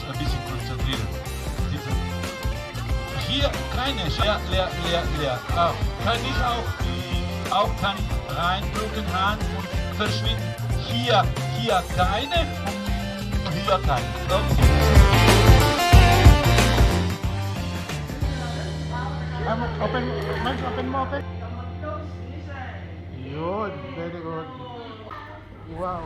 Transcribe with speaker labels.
Speaker 1: ein bisschen konzentrieren. Sitzen. Hier keine, leer. Kann ich auch kann ich reindrücken, Hand und verschwinden. Hier keine, hier keine. Okay. Open mo, open. Yun, very good. Wow.